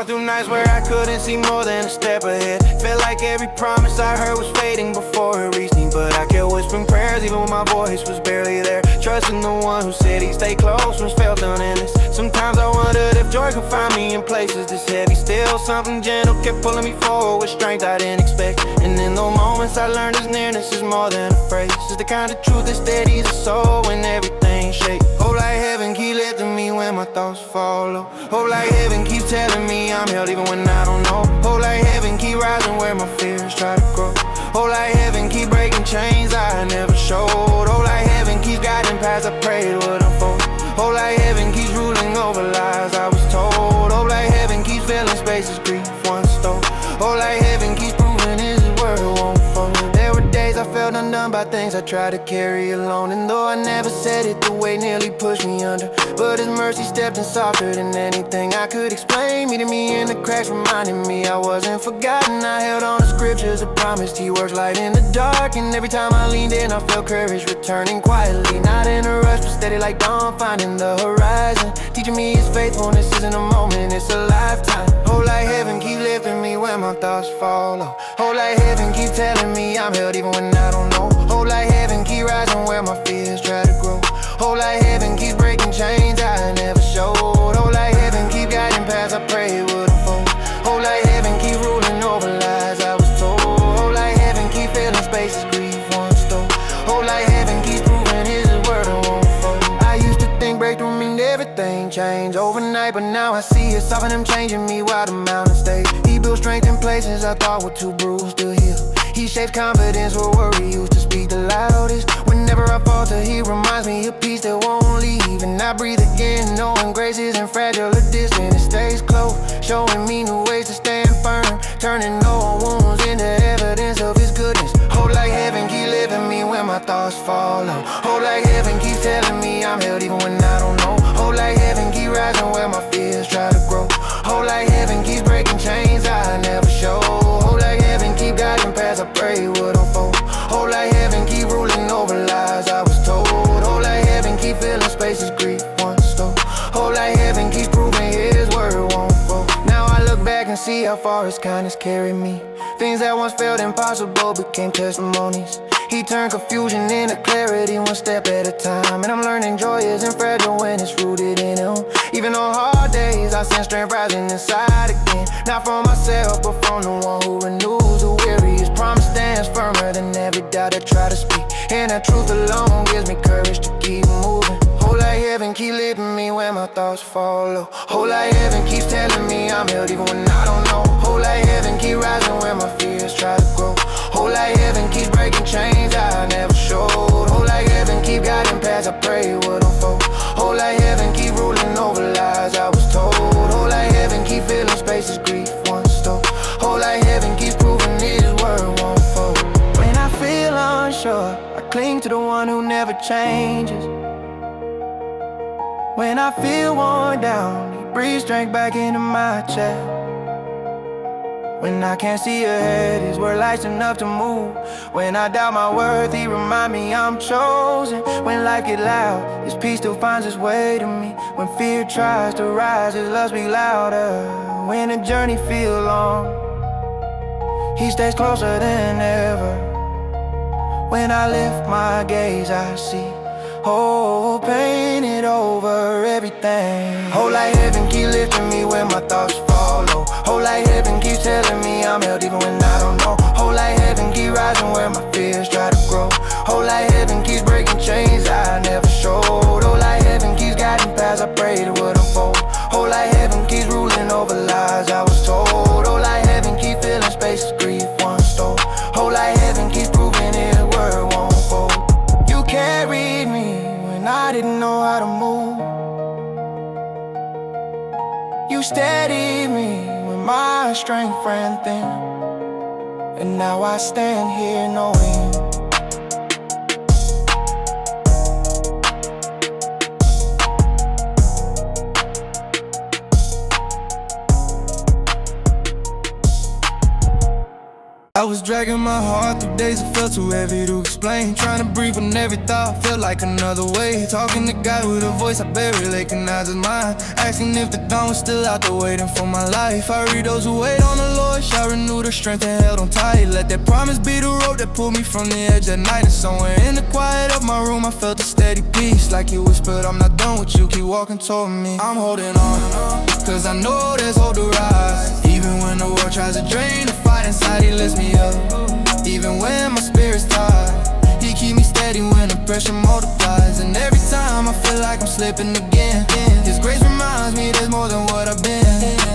Walked through nights where I couldn't see more than a step ahead. Felt like every promise I heard was fading before it reached me. But I kept whispering prayers even when my voice was barely there. Trusting the one who said he'd stay close when felt unendless. Sometimes I wondered if joy could find me in places this heavy. Still something gentle kept pulling me forward with strength I didn't expect. And in those moments I learned his nearness is more than a phrase. It's the kind of truth that steadies the soul when everything shakes. Hope like heaven keep lifting me when my thoughts fall low. Hope like heaven keeps telling me I'm held even when I don't know. Hope like heaven keep rising where my fears try to grow. Hope like heaven keep breaking chains I never showed. Hope like heaven keeps guiding paths I prayed would unfold. Hope like heaven keeps ruling over lies I was told. Hope like heaven keeps filling spaces grief once stole. Hope like heaven keeps proving his word won't fold. There were days I felt undone by things I tried to carry alone. And though I never said it, the weight nearly pushed me under. But his mercy stepped in softer than anything I could explain. Meeting me in the cracks, reminding me I wasn't forgotten. I held on to scriptures that promised he works light in the dark. And every time I leaned in, I felt courage returning quietly. Not in a rush, but steady like dawn, finding the horizon. Teaching me his faithfulness isn't a moment, it's a lifetime. Hope like heaven keep lifting me when my thoughts fall low. Hope like heaven keep telling me I'm held even when I don't know. Hope like heaven keep rising where my fears try to grow. Hope like heaven keeps breaking chains I never showed. Hope like heaven keep guiding paths I prayed would unfold. Hope like heaven keep ruling over lies I was told. Hope like heaven keep filling spaces grief once stole. Hope like heaven keeps proving his word won't fold. I used to think breakthrough mean everything changed overnight, but now I see it's often him changing me while the mountain stays. He built strength in places I thought were too bruised to heal. He shapes confidence where worry used to speak the loudest. Whenever I falter, he reminds me of peace that won't leave. And I breathe again, knowing grace isn't fragile or distant, it stays close, showing me new ways to stand firm, turning old wounds into evidence of his goodness. Hope like heaven keep lifting me when my thoughts fall low. Hope like heaven keeps telling me I'm held even when I don't know. Hope like heaven keep rising where my fears try to grow. Hope like heaven keeps breaking chains I never showed. Hope like heaven keep guiding paths I pray would unfold. Hope like heaven keep ruling over lies I was told. Hope like heaven keep filling spaces grief once stole. Hope like heaven keeps proving his word won't fold. Now I look back and see how far his kindness carried me. Things that once felt impossible became testimonies. He turned confusion into clarity one step at a time. And I'm learning joy isn't fragile when it's rooted in him. Even on hard days I sense strength rising inside again. Not from myself but from the one who renews the weary. His promise stands firmer than every doubt I try to speak. And that truth alone gives me courage to keep moving. Hope like heaven keep lifting me when my thoughts fall low. Hope like heaven keeps telling me I'm held even when I don't know. Hope like heaven keep rising when my fears try to grow. Hope like heaven keeps breaking chains I never showed. Hope like heaven keep guiding paths I pray would unfold. Hope like heaven keep ruling over lies I was told. Hope like heaven keep filling spaces grief once stole. Hope like heaven keeps proving his word won't fold. When I feel unsure, I cling to the one who never changes. When I feel worn down, he breathes strength back into my chest. When I can't see ahead, his word lights enough to move. When I doubt my worth, he remind me I'm chosen. When life get loud, his peace still finds its way to me. When fear tries to rise, his love speaks louder. When the journey feels long, he stays closer than ever. When I lift my gaze, I see hope painted over everything. Hope like heaven keep lifting me when my thoughts fall low. Hope like heaven keeps telling me I'm held even when I don't know. Hope like heaven keep rising where my fears try to grow. Hope like heaven keeps breaking chains I never showed. Hope like heaven keeps guiding paths I prayed it would unfold. Hope like heaven keeps ruling over lies I was told. Hope like heaven keep filling spaces grief once stole. Hope like heaven keeps proving his word won't fold. You carried me when I didn't know how to move. You steadied me when my strength ran thin. And now I stand here knowing I was dragging my heart through days that felt too heavy to explain. Trying to breathe when every thought felt like another way. Talking to God with a voice I barely recognize as mine. Asking if the dawn was still out there waiting for my life. I read those who wait on the Lord shall renew their strength and held on tight. Let that promise be the rope that pulled me from the edge at night. And somewhere in the quiet of my room I felt a steady peace. Like you whispered, I'm not done with you, keep walking toward me. I'm holding on, cause I know there's hope to rise. Even when the world tries to drain, the fight inside he lifts me up. Even when my spirit's tired, he keep me steady when the pressure multiplies. And every time I feel like I'm slipping again, his grace reminds me there's more than what I've been.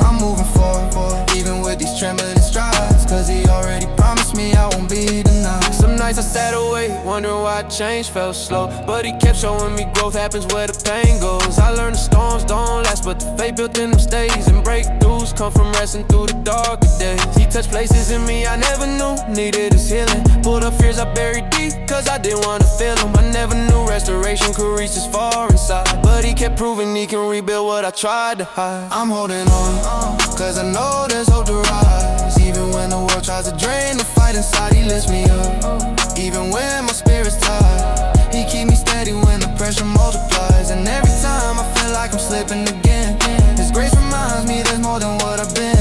I'm moving forward, even with these trembling strides, cause he already promised me I won't be denied. Some nights I sat awake, wondering why change felt slow, but he kept showing me growth happens where the pain goes. I learned the storms don't last, but the faith built in them stays. And breakthroughs come from resting through the darker days. He touched places in me I never knew needed his healing. Pulled up fears I buried deep, cause I didn't wanna feel them. I never knew restoration could reach this far inside, but he kept proving he can rebuild what I tried to hide. I'm holding on, cause I know there's hope to rise. Even when the world tries to drain, the fight inside he lifts me up. Even when my spirit's tired, he keep me steady when the pressure multiplies. And every time I feel like I'm slipping again, his grace reminds me there's more than what I've been.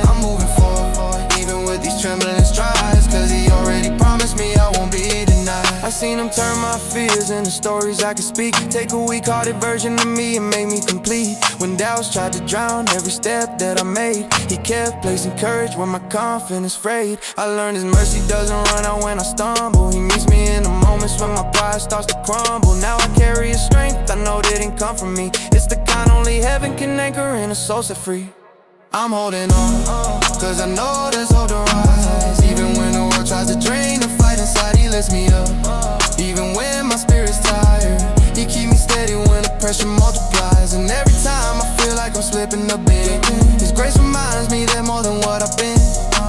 I'm moving forward, even with these trembling strides, cause he already promised me I won't be denied. I seen him turn my fears into stories I can speak. Take a weak-hearted version of me and make me complete. When doubts tried to drown every step that I made, he kept placing courage where my confidence frayed. I learned his mercy doesn't run out when I stumble. He meets me in the moments when my pride starts to crumble. Now I carry his strength, I know that didn't come from me. It's the kind only heaven can anchor in a soul set free. I'm holding on, cause I know there's hope to rise. Even when the world tries to drain, the fight inside he lifts me up. Even when my spirit's tired, he keep me steady when the pressure multiplies. And every time I feel like I'm slipping a bit, his grace reminds me there's more than what I've been.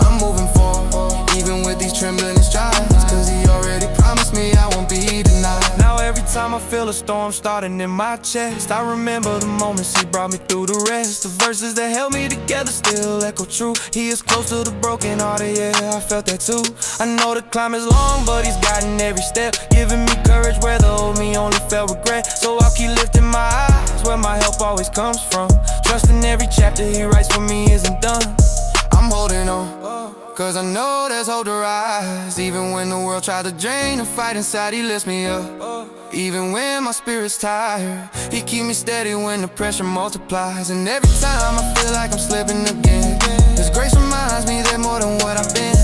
I'm moving forward, even with these trembling strides, cause he already promised me I won't be denied. Now every time I feel a storm starting in my chest, I remember the moments he brought me through the rest. The verses that held me together still echo true. He is close to the broken hearted, yeah, I felt that too. I know the climb is long, but he's guiding every step, giving me courage where the old me only felt regret. So I'll keep lifting my eyes where my help always comes from, trusting every chapter he writes for me isn't done. I'm holding on, cause I know there's hope to rise. Even when the world tries to drain, the fight inside he lifts me up. Even when my spirit's tired, he keep me steady when the pressure multiplies. And every time I feel like I'm slipping again, his grace reminds me there's more than what I've been.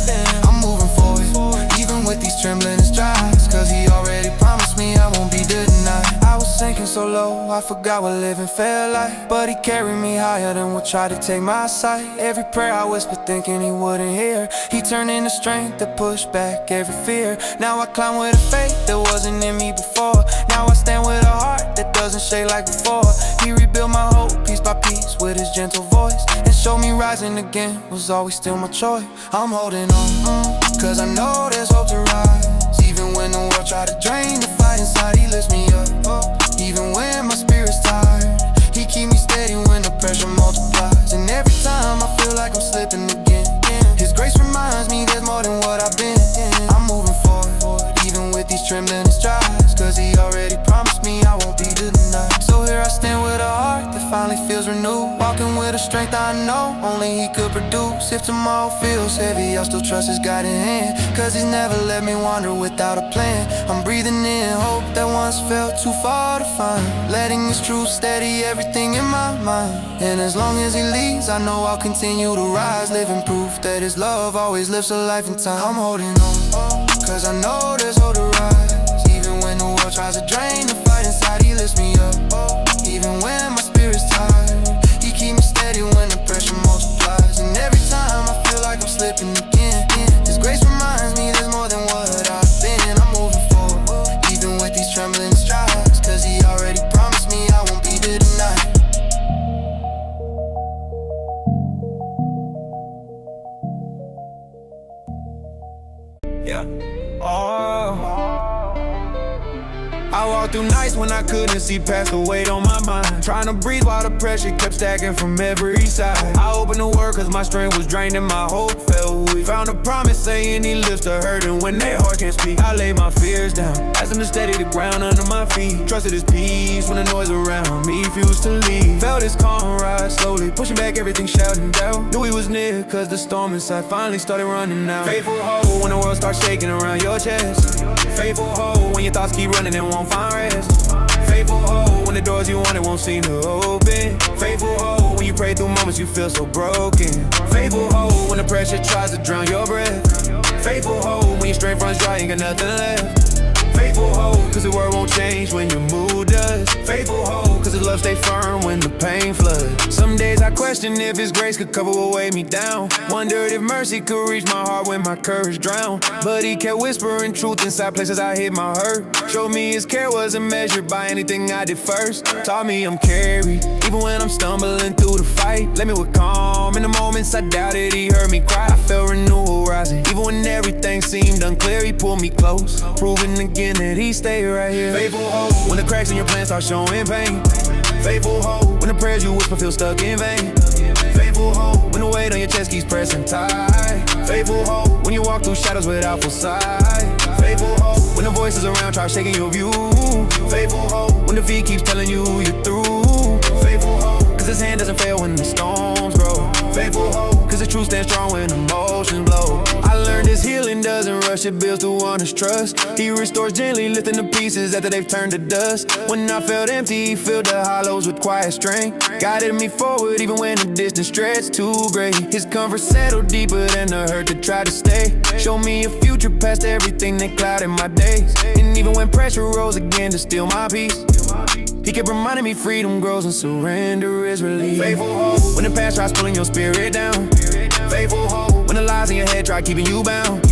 I'm moving forward, even with these trembling strides, cause he already promised me I won't be denied. I was sinking so low, I forgot what living felt like, but he carried me higher than what tried to take my sight. Every prayer I whispered thinking he wouldn't hear, he turned into strength to push back every fear. Now I climb with a faith that wasn't in me before. Now I stand with a heart that doesn't shake like before. He rebuilt my hope piece by piece with his gentle voice, and showed me rising again was always still my choice. I'm holding on, cause I know there's hope to rise. Even when the world try to drain, the fight inside he lifts me up. Even when my spirit's tired, he keep me steady when the pressure multiplies. And every time I feel like I'm slipping again, his grace reminds me there's more than what I've been. I'm moving forward, even with these trembling strides, cause he already promised me I won't be denied. So here I stand with a heart that finally feels renewed, walking with a strength I know only he could produce. If tomorrow feels heavy, I'll still trust his guiding hand, cause he's never let me wander without a plan. I'm breathing in hope that once felt too far to find, letting his truth steady everything in my mind. And as long as he leads, I know I'll continue to rise, living proof that his love always lives a life in time. I'm holding on, cause I know there's hope to rise. Even when the world tries to drain, the fight inside he lifts me up. Even when my spirit's tired, he keep me steady when the pressure multiplies. And every time I feel like I'm slipping again, his grace reminds me there's more than what I've been. I'm moving forward, even with these trembling strides, cause he already promised me I won't be denied. Yeah. I walk through nights nights when I couldn't see past the weight on my mind. Trying to breathe while the pressure kept stacking from every side. I opened the word cause my strength was drained and my hope fell weak. Found a promise saying he lifts the hurting when their heart can't speak. I laid my fears down, asked him to steady the ground under my feet. Trusted his peace when the noise around me refused to leave. Felt his calm rise slowly, pushing back everything shouting down. Knew he was near cause the storm inside finally started running out. Faithful hope when the world starts shaking around your chest. Faithful hope when your thoughts keep running and won't find rest. Faithful hope when the doors you wanted won't seem to open. Faithful hope when you pray through moments you feel so broken. Faithful hope when the pressure tries to drown your breath. Faithful hope when your strength runs dry, ain't got nothing left. Faithful hope, cause the word won't change when your mood does. Faithful hope, cause the love stay firm when the pain floods. Some days I question if his grace could cover what weighed me down. Wondered if mercy could reach my heart when my courage drowned. But he kept whispering truth inside places I hid my hurt. Showed me his care wasn't measured by anything I did first. Taught me I'm carried, even when I'm stumbling through the fight. Led me with calm in the moments I doubted, he heard me cry. I felt renewal rising, even when everything seemed unclear. He pulled me close, proving again that he stayed right here. Faithful hope when the cracks in your plans start showing pain. Faithful hope when the prayers you whisper feel stuck in vain. Faithful hope when the weight on your chest keeps pressing tight. Faithful hope when you walk through shadows without full sight. Faithful hope when the voices around try shaking your view. Faithful hope when the feet keeps telling you you're through. Faithful hope cause his hand doesn't fail when the storms grow. Faithful hope cause the truth stands strong when emotions blow. I learned his healing doesn't rush, it builds to honest trust. He restores gently, lifting the pieces after they've turned to dust. When I felt empty, he filled the hollows with quiet strength. Guided me forward even when the distance stretched too great. His comfort settled deeper than the hurt that tried to stay. Showed me a future past everything that clouded my days. And even when pressure rose again to steal my peace, he kept reminding me freedom grows and surrender is relief. Faithful hope when the past tries pulling your spirit down. Faithful hope when the lies in your head try keeping you bound.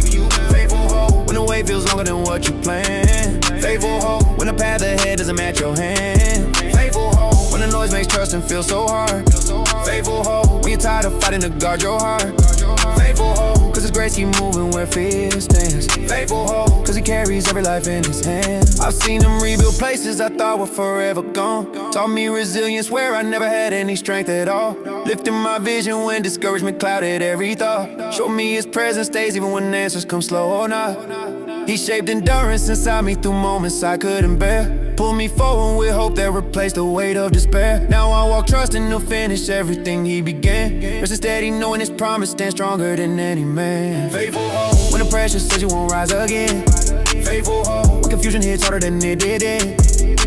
Faithful hope when the way feels longer than what you planned. Faithful hope when the path ahead doesn't match your hand. Faithful hope when the noise makes trusting feel so hard. Faithful hope when you're tired of fighting to guard your heart. Faithful hope cause his grace keep moving where fear stands. Faithful hope cause he carries every life in his hands. I've seen him rebuild places I thought were forever gone. Taught me resilience where I never had any strength at all. Lifting my vision when discouragement clouded every thought. Showed me his presence stays even when answers come slow or not. He shaped endurance inside me through moments I couldn't bear. Pulled me forward with hope that replaced the weight of despair. Now I walk trusting he'll finish everything he began. Resting steady knowing his promise stands stronger than any man. Faithful hope when the pressure says you won't rise again. Faithful hope when confusion hits harder than it did then.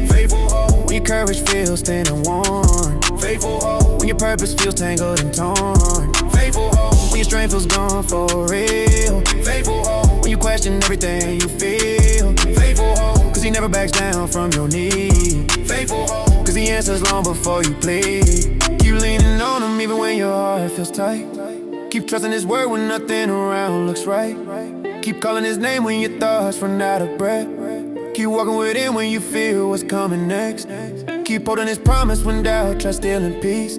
Faithful hope when your courage feels thin and worn. Faithful hope when your purpose feels tangled and torn. Faithful hope when your strength feels gone for real. Faithful hope when you question everything you feel. Faithful hope cause he never backs down from your need. Faithful hope cause he answers long before you plead. Keep leaning on him even when your heart feels tight. Keep trusting his word when nothing around looks right. Keep calling his name when your thoughts run out of breath. Keep walking with him when you feel what's coming next. Keep holding his promise when doubt tries stealing peace.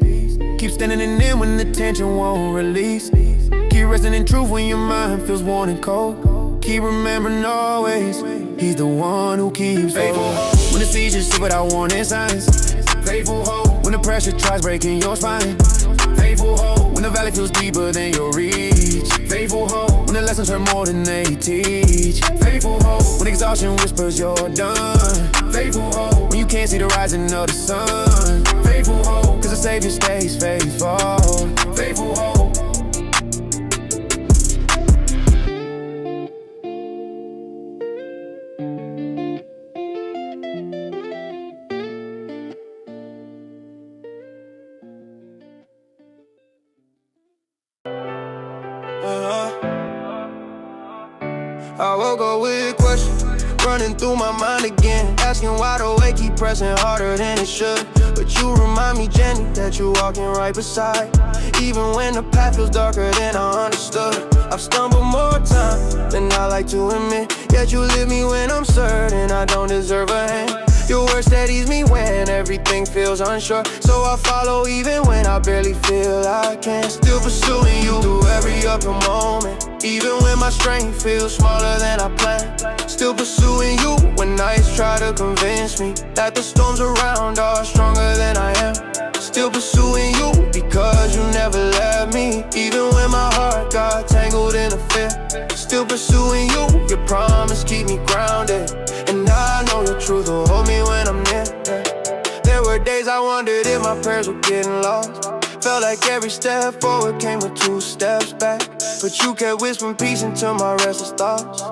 Keep standing in him when the tension won't release. Keep resting in truth when your mind feels worn and cold. Keep remembering always he's the one who keeps faithful hope when the seizures see without warning signs. Faithful hope when the pressure tries breaking your spine. Faithful hope when the valley feels deeper than your reach. Faithful hope when the lessons hurt more than they teach. Faithful hope when exhaustion whispers you're done. Faithful hope when you can't see the rising of the sun. Faithful hope cause the Savior stays faithful. Faithful hope. I woke up with questions running through my mind again, asking why the weight keep pressing harder than it should. But you remind me gently that you're walking right beside, even when the path feels darker than I understood. I've stumbled more times than I like to admit, yet you lift me when I'm certain I don't deserve a hand. Your words that ease me when everything feels unsure. So I follow even when I barely feel I can. Still pursuing you through every up and moment, even when my strength feels smaller than I planned. Still pursuing you when nights try to convince me that the storms around are stronger than I am. Still pursuing you because you never left me, even when my heart got tangled in a fear. Still pursuing you, your promise keep me grounded, and I know your truth will hold me when I'm near. There were days I wondered if my prayers were getting lost. Felt like every step forward came with 2 steps back, but you kept whispering peace into my restless thoughts,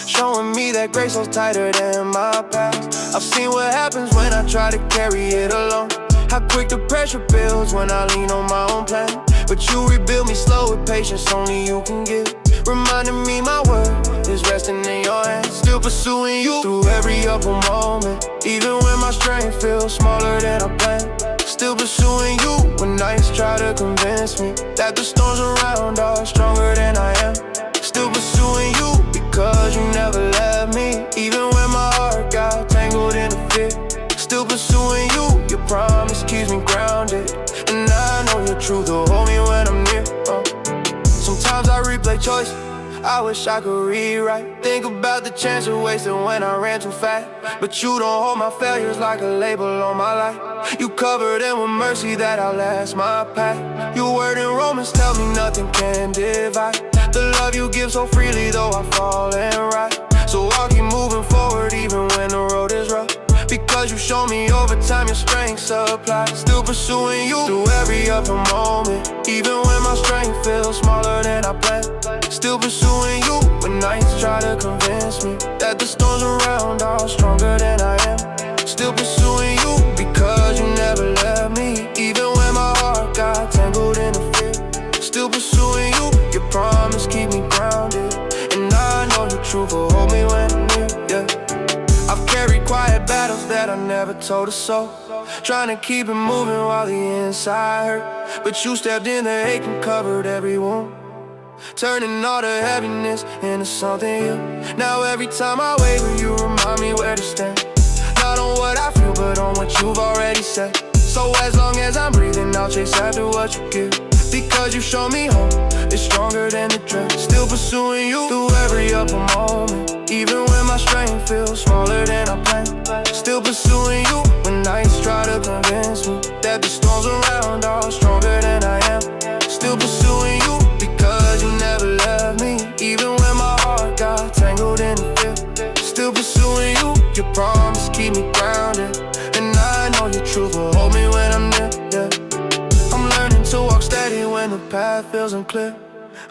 showing me that grace was tighter than my past. I've seen what happens when I try to carry it alone, how quick the pressure builds when I lean on my own plan. But you rebuild me slow with patience only you can give, reminding me my worth is resting in your hands. Still pursuing you through every upper moment, even when my strength feels smaller than I planned. Still pursuing you when nights try to convince me that the storms around are stronger than I am. Still pursuing you because you never left me, even when my heart got tangled in a fear. Still pursuing you, your promise keeps me grounded, and I know your truth will hold me when I'm near. Sometimes I replay choices I wish I could rewrite. Think about the chances wasted when I ran too fast, but you don't hold my failures like a label on my life. You cover them with mercy that outlasts my path. Your word in Romans tell me nothing can divide the love you give so freely, though I fall and rise. So I'll keep moving forward even when the road is rough, because you show me over time your strength supply. Still pursuing you through every up and moment, even when my strength feels smaller than I planned. Still pursuing you when nights try to convince me that the storms around are stronger than I am. Still pursuing you because you never left me, even when my heart got tangled in a fear. Still pursuing you, your promise keep me grounded, and I know the truth will hold me when I'm near, yeah. I've carried quiet battles that I never told a soul, trying to keep it moving while the inside hurt. But you stepped in the ache and covered every wound, turning all the heaviness into something new. Now every time I waver, you remind me where to stand, not on what I feel, but on what you've already said. So as long as I'm breathing, I'll chase after what you give, because you show me hope is stronger than the dread. Still pursuing you through every upper moment, even when my strength feels smaller than I planned. Still pursuing you when nights try to convince me that the storms around are stronger than I am. Still pursuing you because you never left me, even when my heart got tangled in a fear. Still pursuing you, your promise keep me grounded, and I know your truth will hold me when I'm near, yeah. I'm learning to walk steady when the path feels unclear.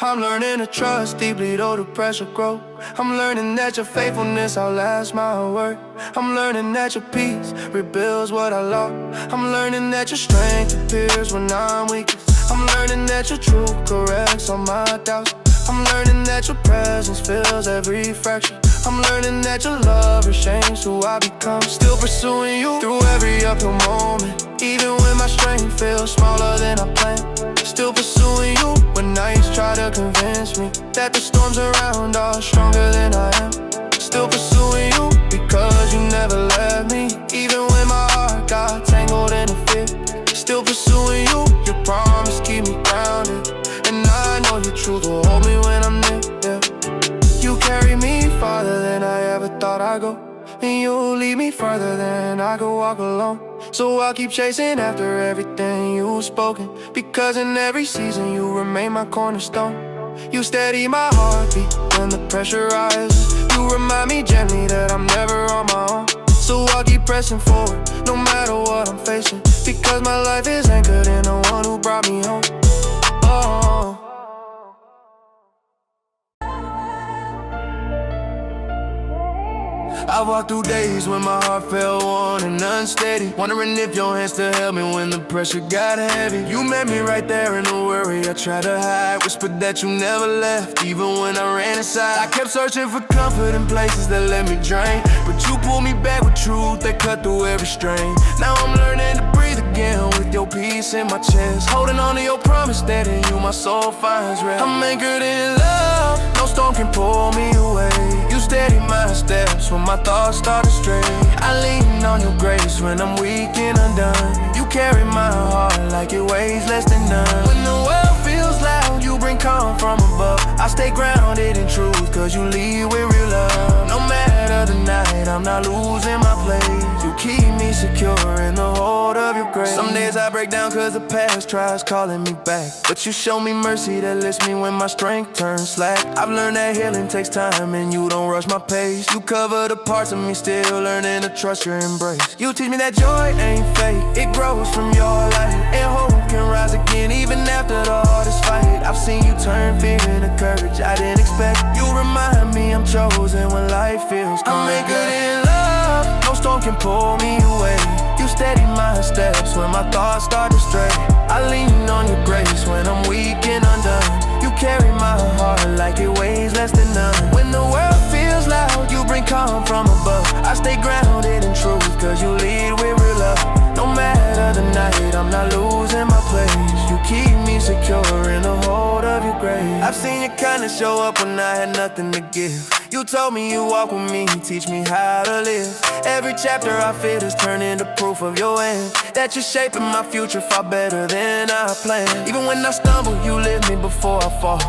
I'm learning to trust deeply though the pressure grows. I'm learning that your faithfulness outlasts my word. I'm learning that your peace rebuilds what I lost. I'm learning that your strength appears when I'm weakest. I'm learning that your truth corrects all my doubts. I'm learning that your presence fills every fraction. I'm learning that your love reshapes who I become. Still pursuing you through every uphill moment, even when my strength feels smaller than I planned. Still pursuing you when nights try to convince me that the storms around are stronger than I am. Still pursuing you because you never left me, even when my heart got tangled in a fear. Still pursuing you, your promise keep me grounded, and I know your truth will hold me when I'm near, yeah. You carry me farther than I ever thought I'd go, and you'll lead me further than I could walk alone. So I'll keep chasing after everything you've spoken, because in every season you remain my cornerstone. You steady my heartbeat when the pressure rises. You remind me gently that I'm never on my own. So I'll keep pressing forward, no matter what I'm facing, because my life is anchored in the one who brought me home. Oh. I've walked through days when my heart felt worn and unsteady, wondering if your hands still held me when the pressure got heavy. You met me right there in the worry I tried to hide, whispered that you never left, even when I ran inside. I kept searching for comfort in places that let me drain, but you pulled me back with truth that cut through every strain. Now I'm learning to breathe again with your peace heaviness in my chest. Holding on to your promise that in you my soul finds rest. I'm anchored in love, no storm can pull me away. You steady my steps when my thoughts start to stray. I lean on your grace when I'm weak and undone. You carry my heart like it weighs less than none. When the world feels loud, you bring calm from above. I stay grounded in truth, cause you lead with real love. No matter the night, I'm not losing my place. You keep me secure in the hold of your grace. Some days I break down cause the past tries calling me back, but you show me mercy that lifts me when my strength turns slack. I've learned that healing takes time and you don't rush my pace. You cover the parts of me still learning to trust your embrace. You teach me that joy ain't fake, it grows from your light. And hope can rise again even after the hardest fight. I've seen you turn fear into courage I didn't expect. You remind me I'm chosen when life feels cold. I'm anchored in love, no storm can pull me away. You steady my steps when my thoughts start to stray. I lean on your grace when I'm weak and undone. You carry my heart like it weighs less than none. When the world feels loud, you bring calm from above. I stay grounded in truth, cause you lead with real love. No matter the night, I'm not losing my place. You keep me secure in the hold of your grace. I've seen your kindness show up when I had nothing to give. You told me you walk with me, teach me how to live. Every chapter I fit is turned into proof of your end, that you're shaping my future far better than I planned. Even when I stumble, you lift me before I fall.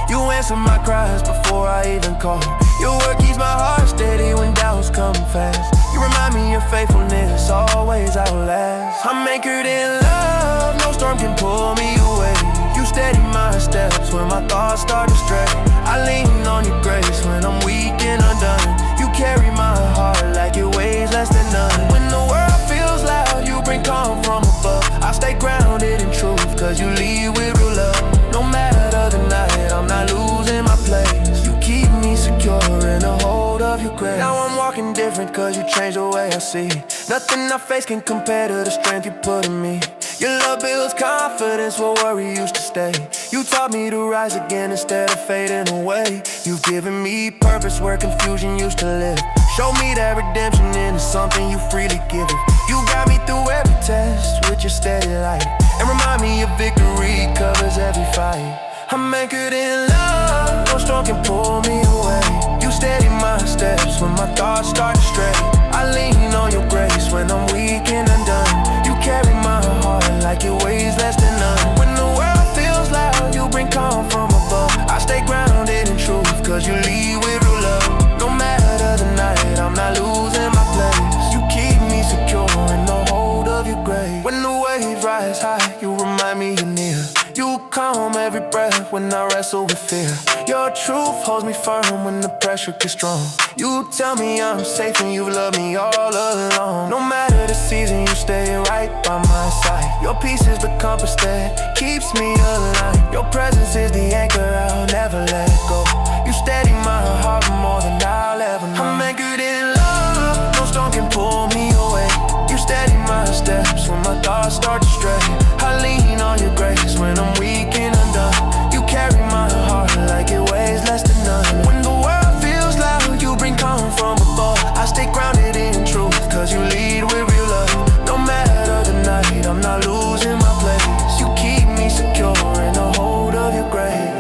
You answer my cries before I even call. Your word keeps my heart steady when doubts come fast. You remind me your faithfulness always outlasts. I'm anchored in love, no storm can pull me away. You steady my steps when my thoughts start to stray. I lean on your grace when I'm weak and undone. You carry my heart like it weighs less than none. When the world feels loud, you bring calm from above. I stay grounded in truth, cause you lead with real love. No matter the night, I'm not losing my place. You keep me secure in the hold of your grace. Now I'm walking different cause you changed the way I see. Nothing I face can compare to the strength you put in me. Your love builds confidence where worry used to stay. You taught me to rise again instead of fading away. You've given me purpose where confusion used to live. Show me that redemption is something you freely give. You got me through every test with your steady light, and remind me your victory covers every fight. I'm anchored in love, no storm can pull me away. You steady my steps when my thoughts start to stray. I lean on your grace when I'm weak and undone. You carry my heart like it weighs less than none. When the world feels loud, you bring calm from above. I stay grounded in truth, cause you lead with real love. No matter the night, I'm not losing my place. You keep me secure in the hold of your grace. When the waves rise high, you remind me you're near. You calm every breath when I wrestle with fear. Your truth holds me firm when the pressure gets strong. You tell me I'm safe and you love me all along. No matter the season, you stay right by my side. Your peace is the compass that keeps me aligned. Your presence is the anchor I'll never let go. You steady my heart more than I'll ever know. I'm anchored in love, no storm can pull me away. You steady my steps when my thoughts start to stray. I lean on your grace when I'm weak and undone. You carry my heart like it weighs less than none. When the world feels loud, you bring calm from above. I stay grounded in truth, cause you lead with real love. No matter the night, I'm not losing my place. You keep me secure in the hold of your grace.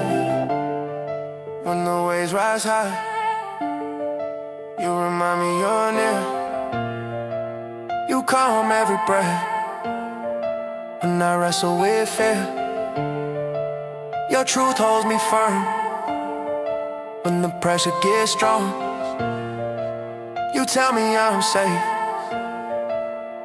When the waves rise high, you remind me you're near. You calm every breath when I wrestle with fear. Your truth holds me firm when the pressure gets strong. You tell me I'm safe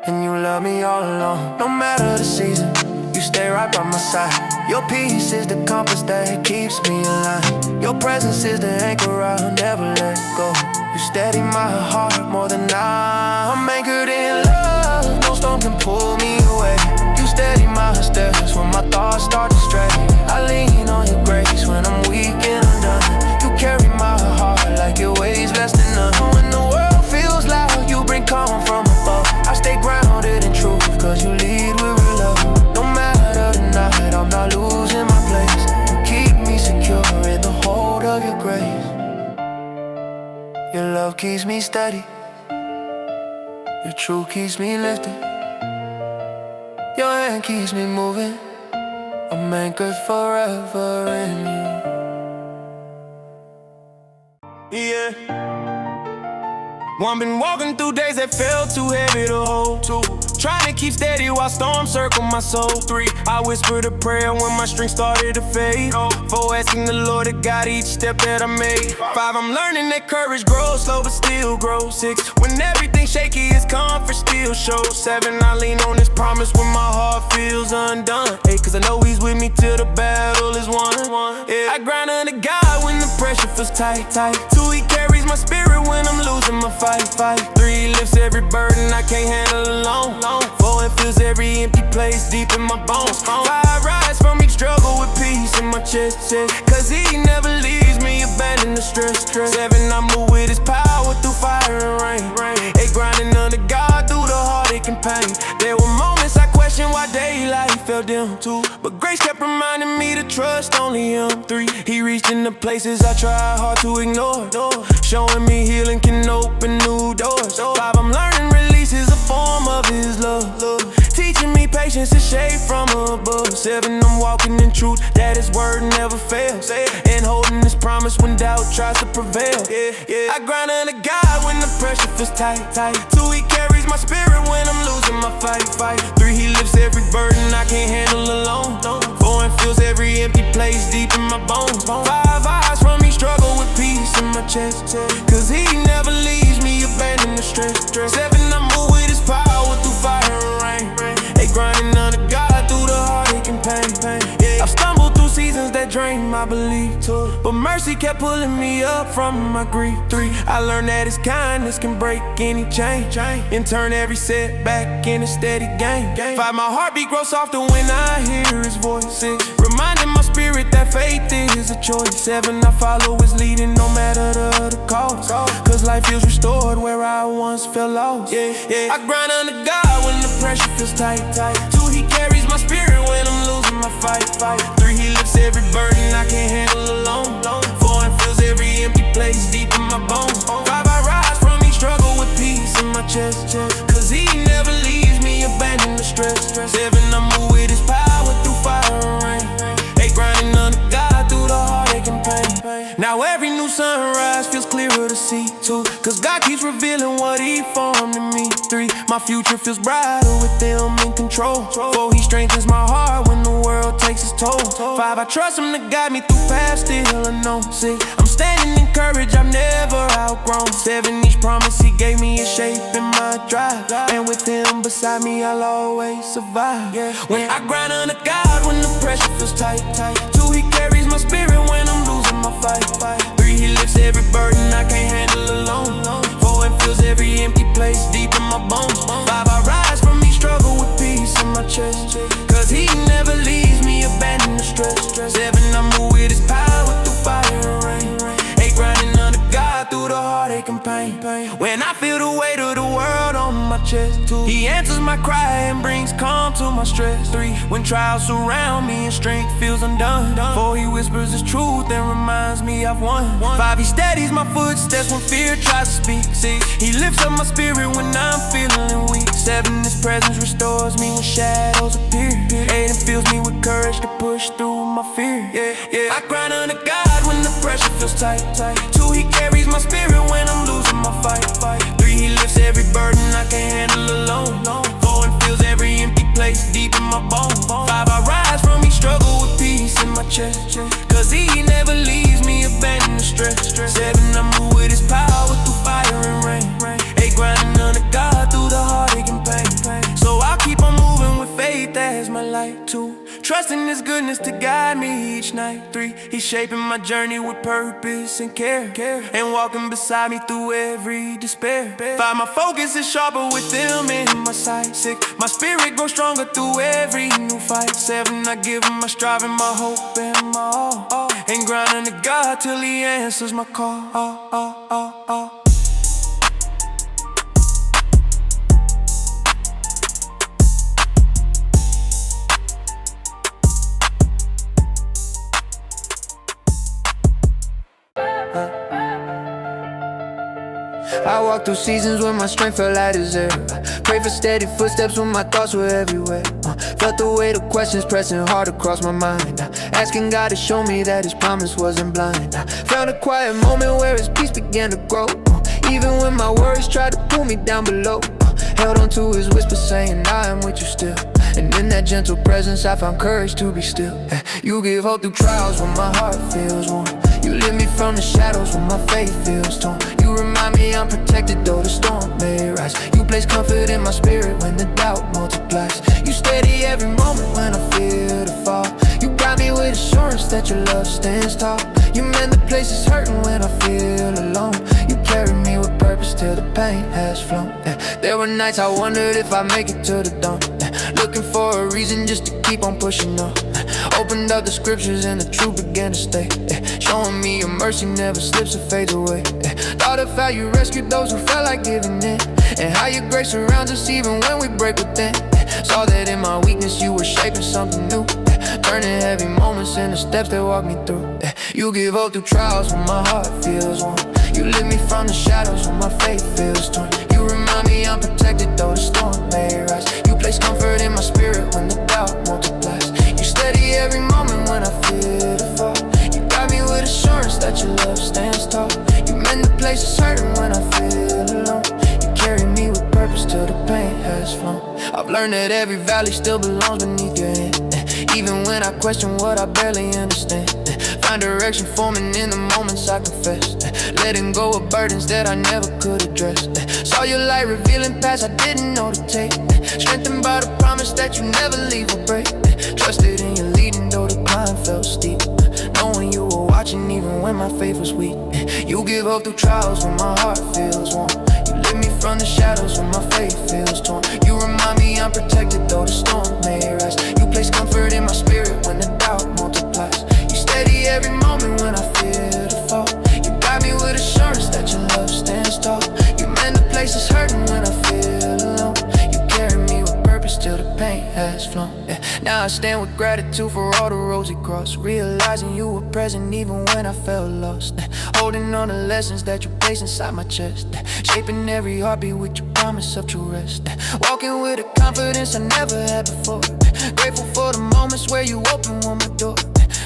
and you love me all along. No matter the season, you stay right by my side. Your peace is the compass that keeps me aligned. Your presence is the anchor I'll never let go. You steady my heart more than I'm anchored in love. No storm can pull me away. You steady my steps when my thoughts start to stray. I lean on your grace when I'm weak and undone. You carry my heart like it weighs less than none. When the world feels loud, you bring calm from above. I stay grounded in truth, cause you lead with real love. No matter the night, I'm not losing my place. You keep me secure in the hold of your grace. Your love keeps me steady. Your truth keeps me lifted. Your plan keeps me moving. I'm anchored forever in you. Yeah. One been walking through days that felt too heavy to hold. Two, trying to keep steady while storms circle my soul. Three, I whispered a prayer when my strength started to fade. Four, asking the Lord to guide each step that I made. Five, I'm learning that courage grows slow but still grows. Six, when everything shaky, His comfort still shows. Seven, I lean on His promise when my heart feels undone. Eight, cause I know He's with me till the battle is won. Yeah. I grind under God when the pressure feels tight. Two, He carries my spirit when I'm losing my fight. Three, He lifts every burden I can't handle alone. Four, it fills every empty place deep in my bones. Five, rise from each struggle with peace in my chest. Cause He never leaves me abandoned to stress. Seven, I move with His power through fire and rain. Eight, grinding under God through the heartache and pain. There were moments I questioned why daylight felt dim. Two, but grace kept reminding me to trust only Him. Three, He reached into places I tried hard to ignore, showing me healing can open new doors. Five, I'm learning release is a form of His love, teaching me patience is shade from above. Seven, I'm walking in truth that His word never fails, and holding His promise when doubt tries to prevail. I grind under God when the pressure feels tight. Two, He carries my spirit when I'm losing my fight. Three, He lifts every burden I can't handle alone. Four, and fills every empty place deep in my bones. Five, eyes from each struggle with peace in my chest. Cause He never leaves me abandoned to stress. Seven, I move with His power through fire and rain. Eight, grinding under God through the heartache and pain. I've stumbled through seasons that drained my belief, but mercy kept pulling me up from my grief. Three, I learned that His kindness can break any chain and turn every setback in a steady gain. Five, my heartbeat grows softer when I hear His voice. Six, reminding my spirit that faith is a choice. Seven, I follow His leading no matter the cost. Cause life feels restored where I once felt lost. I grind under God when the pressure feels tight. Two, He carries my spirit when I'm losing my fight. Three, He lifts every burden I can't handle alone. Four, and fills every empty place deep in my bones. Five, I rise from each struggle with peace in my chest. Cause He never leaves me abandoned to stress. Seven, I move with His power through fire and rain. Eight, grinding under God through the heartache and pain. Now every new sunrise feels clearer to see. Two, cause God keeps revealing what He formed in me. Three, my future feels brighter with Him in control. Four, He strengthens my heart when the world takes its toll. Five, I trust Him to guide me through paths still unknown. Six, I'm standing in courage I've never outgrown. Seven, each promise He gave me is shaping my drive, and with Him beside me I'll always survive. When I grind under God when the pressure feels tight. Two, He carries my spirit when I'm losing my fight. Three, He lifts every burden I can't handle alone. Four, and fills every empty place deep in my bones. Five, I rise from each struggle with peace in my chest. Cause He never leaves me abandoned to stress. Seven, I move with His power through fire and rain. Eight, grinding under God through the heartache and pain. When I feel the weight of the world on my chest. Two, He answers my cry and brings calm to my stress. Three, when trials surround me and strength feels undone. Four, He whispers His truth and reminds me I've won. Five, He steadies my footsteps when fear tries to speak. Six, He lifts up my spirit when I'm feeling weak. Seven, His presence restores me when shadows appear. Eight, it fills me with courage to push through my fear. I grind under God when the pressure feels tight. Two, He carries my spirit when I'm losing my fight. Three, He lifts every burden I can't handle alone. Four, and fills every empty place deep in my bones. Five, I rise from each struggle with peace in my chest. Cause He never leaves me abandoned to stress. Seven, I move with His power through fire and rain. Eight, grinding under God through the heartache and pain. So I'll keep on moving with faith as my light. Two, trusting His goodness to guide me each night. Three, He's shaping my journey with purpose and care, and walking beside me through every despair. Five, my focus is sharper with Him in my sight. Six, my spirit grows stronger through every new fight. Seven, I give Him my striving, my hope and my all. And grinding to God till He answers my call. I walked through seasons when my strength felt like desert. Pray for steady footsteps when my thoughts were everywhere. Felt the weight of questions pressing hard across my mind. Asking God to show me that His promise wasn't blind. Found a quiet moment where His peace began to grow. Even when my worries tried to pull me down below, held on to His whisper saying, I am with you still. And in that gentle presence I found courage to be still. You give hope through trials when my heart feels warm. You lift me from the shadows when my faith feels torn. You remind me I'm protected though the storm may rise. You place comfort in my spirit when the doubt multiplies. You steady every moment when I fear to fall. You got me with assurance that your love stands tall. You mend the places hurting when I feel alone. You carry me with purpose till the pain has flown. There were nights I wondered if I make it to the dawn, looking for a reason just to keep on pushing on. Opened up the scriptures and the truth began to stay, showing me your mercy never slips or fades away. Thought of how you rescued those who felt like giving in, and how your grace surrounds us even when we break within. Saw that in my weakness you were shaping something new, turning heavy moments into steps that walk me through. You give hope through trials when my heart feels warm. You lift me from the shadows when my faith feels torn. You remind me I'm protected though the storm may rise. You place comfort in my spirit when the doubt multiplies. You steady every moment when I fear to fall. You got me with assurance that your love stands tall. You mend the places hurting when I feel alone. You carry me with purpose till the pain has flown. I've learned that every valley still belongs beneath your hand, even when I question what I barely understand. Find direction forming in the moments I confess, letting go of burdens that I never could address. Saw your light revealing paths I didn't know to take, strengthened by the promise that you never leave or break. Trusted in your leading though the climb felt steep, knowing you were watching even when my faith was weak. You give hope through trials when my heart feels warm. You lift me from the shadows when my faith feels torn. You remind me I'm protected though the storm may rise. You place comfort in my spirit when the doubt multiplies. You steady every moment when I fear to fall. You got me with assurance that your love stands tall. You mend the places hurting when I feel alone. You carry me with purpose till the pain has flown. Now I stand with gratitude for all the roads we crossed, realizing you were present even when I felt lost. Holding on to lessons that you placed inside my chest, shaping every heartbeat with your promise of true rest. Walking with a confidence I never had before, grateful for the moments where you opened one more door.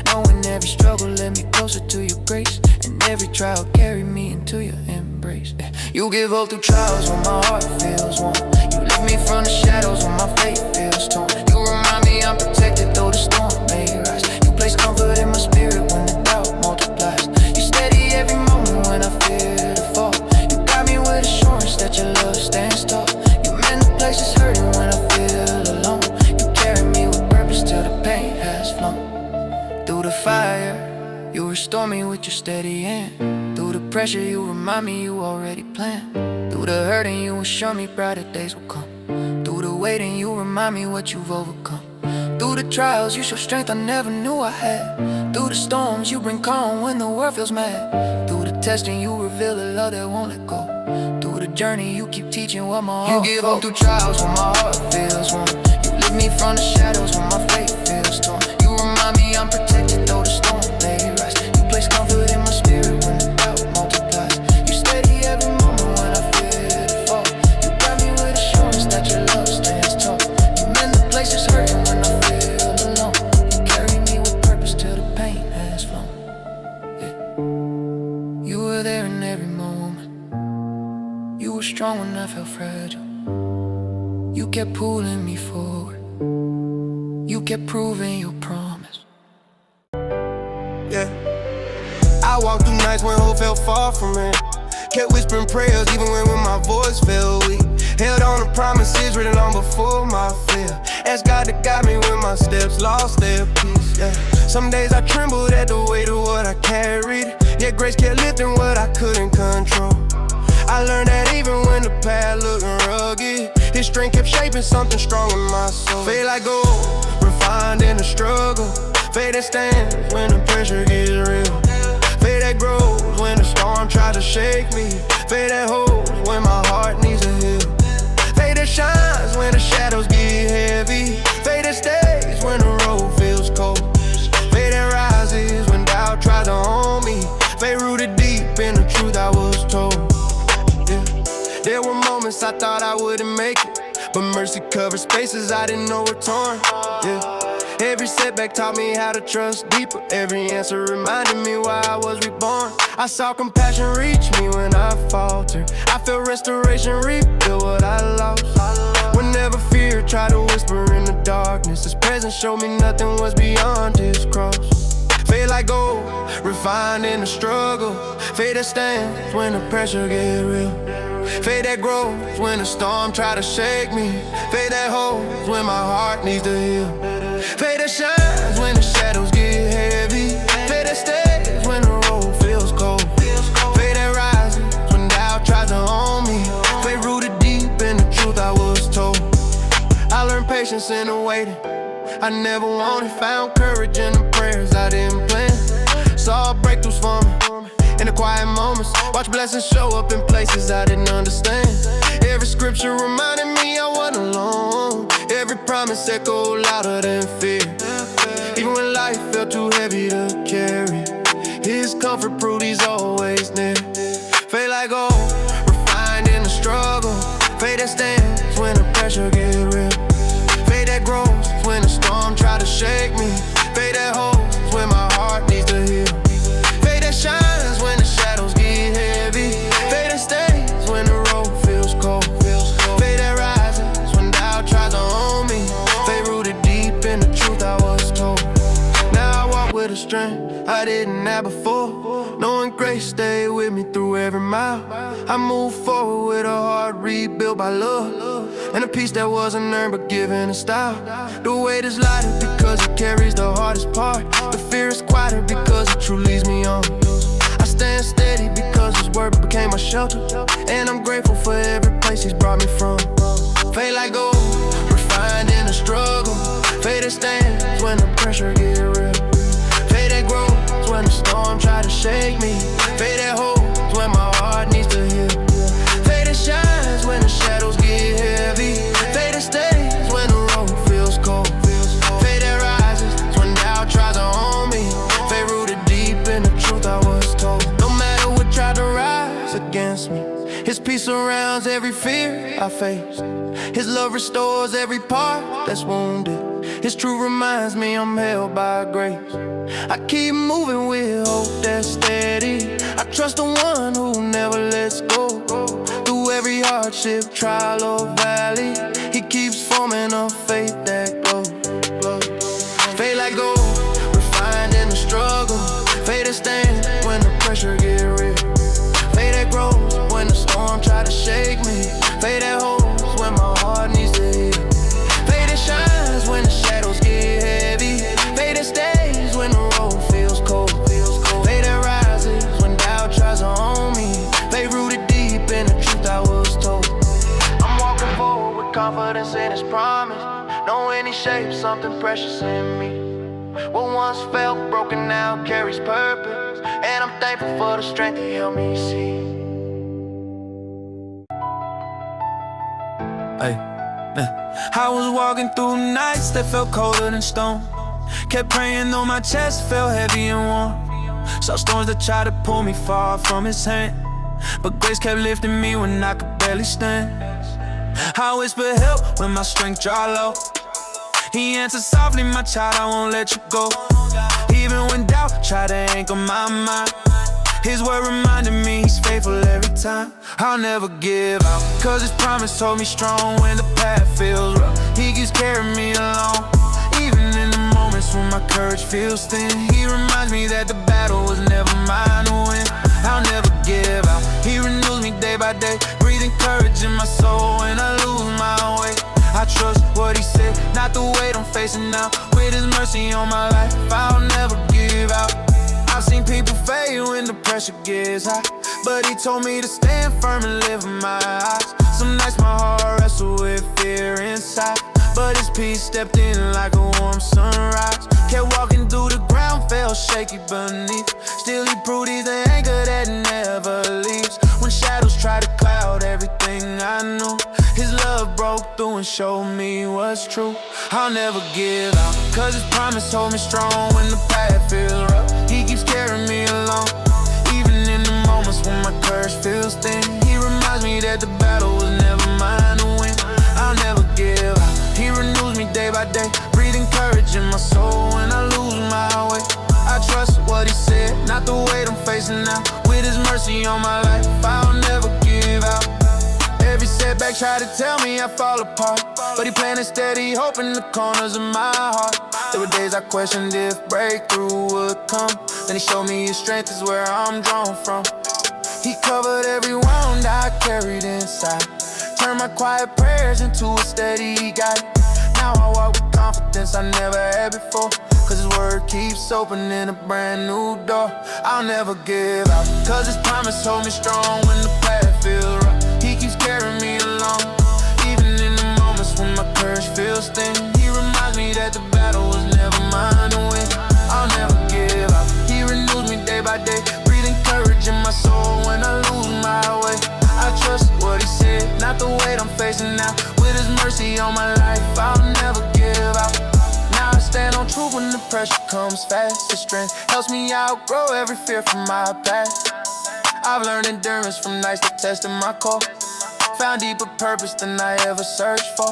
Knowing every struggle led me closer to your grace, and every trial carried me into your embrace. You give hope through trials when my heart feels warm. You lift me from the shadows when my faith feels torn. You remind me I'm protected though the storm may rise. You place comfort in my spirit when the doubt multiplies. You steady every moment when I fear to fall. You got me with assurance that your love stands tall. You mend the places hurting when I feel alone. You carry me with purpose till the pain has flown. Through the fire, you restore me with your steady hand. Through the pressure, you remind me you already planned. Through the hurting, you assure me brighter days will come. Through the waiting, you remind me what you've overcome. Through the trials, you show strength I never knew I had. Through the storms, you bring calm when the world feels mad. Through the testing, you reveal a love that won't let go. Through the journey, you keep teaching what my heart. You give hope through trials when my heart feels warm. You lift me from the shadows when my faith feels torn. You remind me I'm protected though the storm may rise. You place comfort in my spirit when the doubt multiplies. You steady every moment when I fear to fall. You got me with assurance that your love stands tall. You mend the places hurting when I feel alone. You carry me with purpose till the pain has flown. Yeah. You were there in every moment. You were strong when I felt fragile. You kept pulling me forward. You kept proving your promise. Yeah. I walked through nights when hope felt far from me. Kept whispering prayers even when my voice felt weak. Held on to promises written on before my fear. Asked God to guide me when my steps lost their peace. Yeah. Some days I trembled at the weight of what I carried, yet grace kept lifting what I couldn't control. I learned that even when the path looked rugged, His strength kept shaping something strong in my soul. Faith like gold, refined in the struggle. Faith that stands when the pressure gets real. Faith that grows when the storm tries to shake me. Faith that holds when my heart needs a heal. Faith that shines when the shadows get heavy. Faith that stays when the road feels cold. Faith that rises when doubt tries to own me. Faith rooted deep in the truth I was told. There were moments I thought I wouldn't make it. Mercy covered spaces I didn't know were torn. Yeah. Every setback taught me how to trust deeper. Every answer reminded me why I was reborn. I saw compassion reach me when I faltered. I felt restoration rebuild what I lost. Whenever fear tried to whisper in the darkness, His presence showed me nothing was beyond His cross. Faith like gold, refined in the struggle. Faith that stands when the pressure get real. Faith that grows when the storm try to shake me. Faith that holds when my heart needs to heal. Faith that shines when the shadows get heavy. Faith that stays when the road feels cold. Faith that rises when doubt tries to own me. Faith rooted deep in the truth I was told. I learned patience in the waiting I never wanted. Found courage in the prayers I didn't plan. Saw breakthroughs for me in the quiet moments. Watch blessings show up in places I didn't understand. Every scripture reminded me I wasn't alone. Every promise echoed louder than fear. Even when life felt too heavy to carry, His comfort proved He's always near. Faith like gold, refined in the struggle. Faith that stands when the pressure get real. Faith that grows when the storm try to shake me. Faith that holds when my heart needs to heal. Faith that shines when the shadows get heavy. Faith that stays when the road feels cold. Faith that rises when doubt tries to own me. Faith rooted deep in the truth I was told. Now I walk with a strength I didn't have before, knowing grace stayed with me through every mile. I move forward with a heart rebuilt by love, and a peace that wasn't earned but given in style. The weight is lighter because it carries the hardest part. The fear is quieter because it truly leads me on. I stand steady because His word became my shelter, and I'm grateful for every place He's brought me from. Faith like gold, refined in the struggle. Faith that stands when the pressure get real. Faith that grows when the storm try to shake me. Faith that holds when my heart needs to heal. Faith that shines when the shadows get heavy. Faith that stays when the road feels cold. Faith that rises when doubt tries to own me. Faith rooted deep in the truth I was told. No matter what tried to rise against me, His peace surrounds every fear I face. His love restores every part that's wounded. His truth reminds me I'm held by grace. I keep moving with hope that's steady. I trust the one who never lets go. Through every hardship, trial or valley, He keeps forming a faith that glows. Faith like gold, refined in the struggle. Faith that stands when the pressure get real. Faith that grows when the storm try to shake me. Faith that holds when my heart needs to heal. Faith that shines when the shadows get heavy. Faith that stays when the road feels cold. Faith that rises when doubt tries to own me. Faith rooted deep in the truth I was told. I'm walking forward with confidence in His promise, knowing He shapes something precious in me. What once felt broken now carries purpose, and I'm thankful for the strength He helped me see. I was walking through nights that felt colder than stone. Kept praying though my chest felt heavy and warm. Saw storms that tried to pull me far from His hand, but grace kept lifting me when I could barely stand. I whispered help when my strength dry low. He answered softly, my child, I won't let you go. Even when doubt tried to anchor my mind, His word reminded me He's faithful every time. I'll never give out, cause His promise hold me strong when the path feels rough. He keeps carrying me along, even in the moments when my courage feels thin. He reminds me that the battle was never mine to win. I'll never give out, He renews me day by day, breathing courage in my soul when I lose my way. I trust what He said, not the weight I'm facing now. With His mercy on my life, I'll never give out. I've seen people fade when the pressure gets high, but He told me to stand firm and live in my eyes. Some nights my heart wrestled with fear inside, but His peace stepped in like a warm sunrise. Kept walking through the ground, felt shaky beneath. Still He proved He's the anchor that never leaves. When shadows try to cloud everything I knew, His love broke through and showed me what's true. I'll never give out, cause His promise hold me strong when the path feels rough. He keeps carrying me along, even in the moments when my courage feels thin. He reminds me that the battle was never mine to win. I'll never give day by day. Breathing courage in my soul when I lose my way. I trust what he said, not the weight I'm facing now. With his mercy on my life, I'll never give out. Every setback tried to tell me I fall apart, but he planted steady hope in the corners of my heart. There were days I questioned if breakthrough would come. Then he showed me his strength is where I'm drawn from. He covered every wound I carried inside, turned my quiet prayers into a steady guide. Now I walk with confidence I never had before, cause his word keeps opening a brand new door. I'll never give out, cause his promise hold me strong when the path feels rough. He keeps carrying me along, even in the moments when my courage feels thin. He reminds me that the battle was never mine to win. I'll never give out, he renews me day by day. Breathing courage in my soul when I lose my way. I trust what he said, not the weight I'm facing now. With his mercy on my life, I'll never give out. Now I stand on truth when the pressure comes fast. His strength helps me outgrow every fear from my past. I've learned endurance from nights that tested my core. Found deeper purpose than I ever searched for.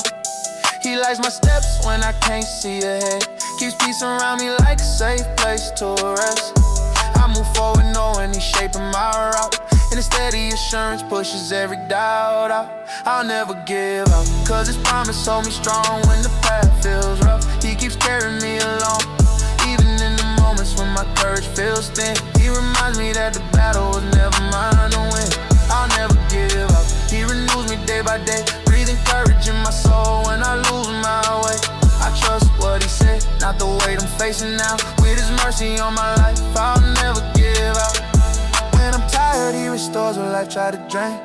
He lights my steps when I can't see ahead. Keeps peace around me like a safe place to rest. I move forward knowing he's shaping my route, and his steady assurance pushes every doubt out. I'll never give up, cause his promise hold me strong when the path feels rough. He keeps carrying me along, even in the moments when my courage feels thin. He reminds me that the battle was never mine to win. I'll never give up, he renews me day by day. Breathing courage in my soul when I lose my way. I trust what he said, not the weight I'm facing now. With his mercy on my life, I'll never give out. When I'm tired, he restores what life tried to drain.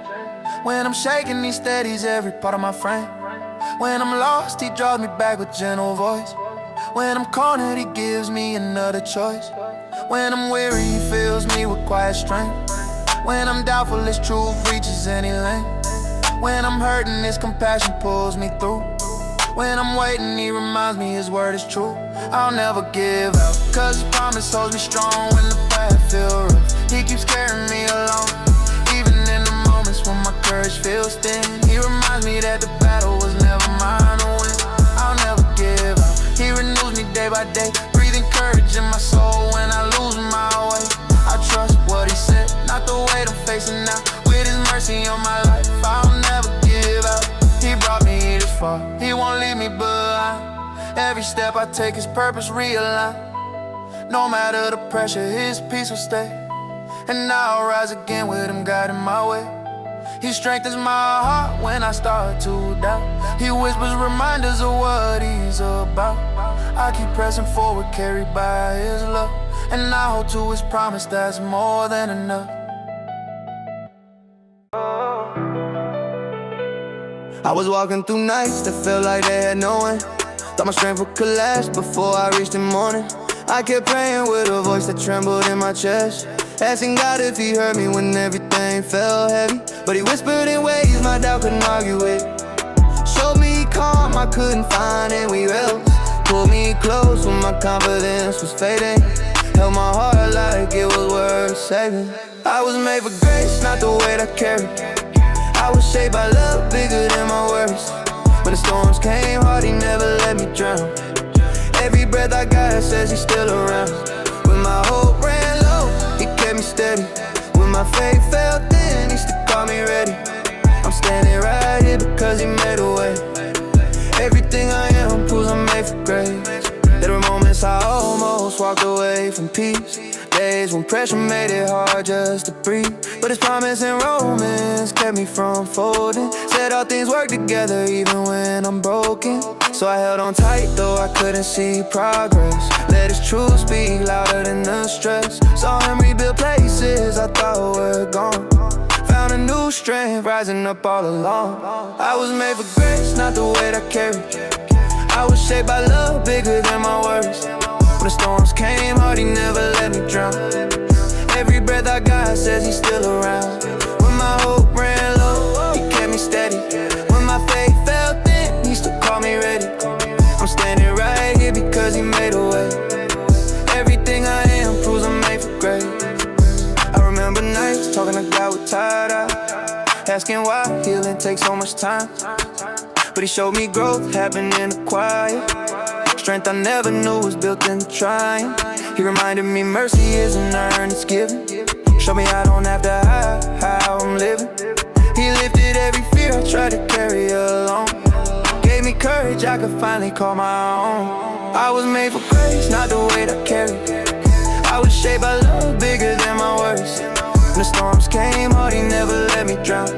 When I'm shaking, he steadies every part of my frame. When I'm lost, he draws me back with gentle voice. When I'm cornered, he gives me another choice. When I'm weary, he fills me with quiet strength. When I'm doubtful, his truth reaches any length. When I'm hurting, his compassion pulls me through. When I'm waiting, he reminds me his word is true. I'll never give up, cause his promise holds me strong when the path feels rough. He keeps carrying me along, even in the moments when my courage feels thin. He reminds me that the battle was never mine to win. I'll never give up, he renews me day by day. Breathing courage in my soul when I lose my way. I trust what he said, not the weight I'm facing now. With his mercy on my life, I'll never give up. He brought me this far, he won't leave me behind. Every step I take, his purpose realigned. No matter the pressure, his peace will stay. And I'll rise again with him guiding my way. He strengthens my heart when I start to doubt. He whispers reminders of what he's about. I keep pressing forward, carried by his love, and I hold to his promise that's more than enough. I was walking through nights that felt like they had no end. Thought my strength would collapse before I reached the morning. I kept praying with a voice that trembled in my chest, asking God if he heard me when everything felt heavy. But he whispered in ways my doubt couldn't argue with. Showed me calm I couldn't find anywhere else. Pulled me close when my confidence was fading. Held my heart like it was worth saving. I was made for grace, not the weight I carry. I was shaped by love bigger than my worries. When the storms came hard, he never let me drown. Every breath I got says he's still around. When my hope ran low, he kept me steady. When my faith fell thin, he still called me ready. I'm standing right here because he made a way. Everything I am proves I'm made for grace. There were moments I almost walked away from peace. Days when pressure made it hard just to breathe. But his promise in Romans kept me from folding. Said all things work together even when I'm broken. So I held on tight though I couldn't see progress. Let his truth speak louder than the stress. Saw him rebuild places I thought were gone. Found a new strength rising up all along. I was made for grace, not the weight I carry. I was shaped by love bigger than my worries. When the storms came hard, he never let me drown. Every breath I got says he's still around. When my hope ran low, he kept me steady. When my faith fell thin, he still called me ready. I'm standing right here because he made a way. Everything I am proves I'm made for grace. I remember nights talking to God with tired eyes, asking why healing takes so much time. But he showed me growth happening in the quiet. Strength I never knew was built in trying. He reminded me mercy isn't earned, it's given. Showed me I don't have to hide how I'm living. He lifted every fear I tried to carry alone. Gave me courage I could finally call my own. I was made for grace, not the weight I carry. I was shaped by love bigger than my worries. When the storms came hard, he never let me drown.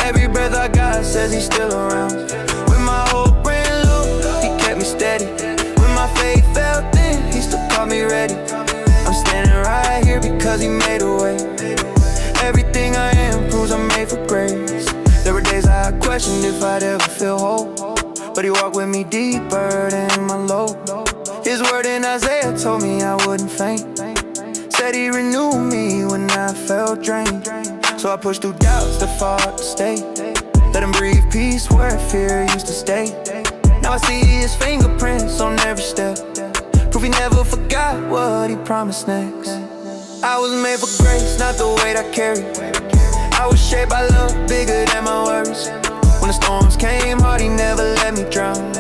Every breath I got says he's still around. When my hope ran low, he kept me steady. When my faith fell thin, he still caught me ready. I'm standing right here because he made a way. Everything I am proves I'm made for grace. There were days I questioned if I'd ever feel whole, but he walked with me deeper than my low. His word in Isaiah told me I wouldn't faint. Said he renewed me when I felt drained. So I pushed through doubts that fought to stay. Let him breathe peace where fear used to stay. Now I see his fingerprints on every step. Proof he never forgot what he promised next. I was made for grace, not the weight I carry. I was shaped by love bigger than my worries. When the storms came hard, he never let me drown.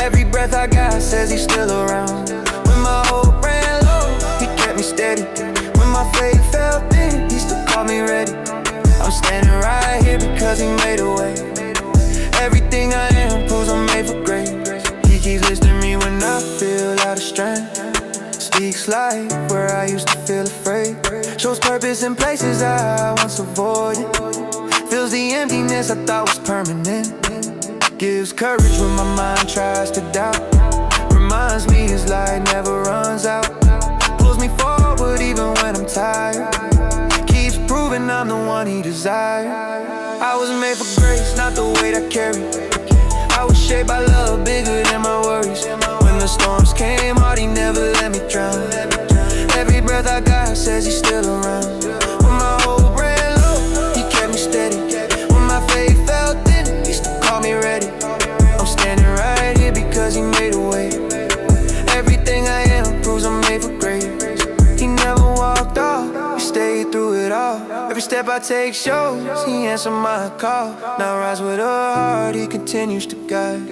Every breath I got says he's still around. When my hope ran low, he kept me steady. When my faith fell thin, he still called me ready. I'm standing right here because he made a way. Everything I am proves I'm made for grace. He keeps lifting me when I feel out of strength. Speaks life where I used to feel afraid. Shows purpose in places I once avoided. Fills the emptiness I thought was permanent. Gives courage when my mind tries to doubt. Reminds me his light never runs out. Pulls me forward even when I'm tired. Keeps proving I'm the one he desired. I was made for grace, not the weight I carry. I was shaped by love bigger than my worries. When the storms came hard, he never let me drown. Every breath I got says he's still around. When my hope ran low, he kept me steady. When my faith fell thin, he still called me ready. I'm standing right here because he made a way. Everything I am proves I'm made for grace. He never walked off, he stayed through it all. Every step I take shows he answered my call. Now I rise with a heart, he continues to guide.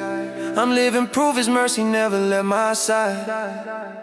I'm living proof his mercy never left my side.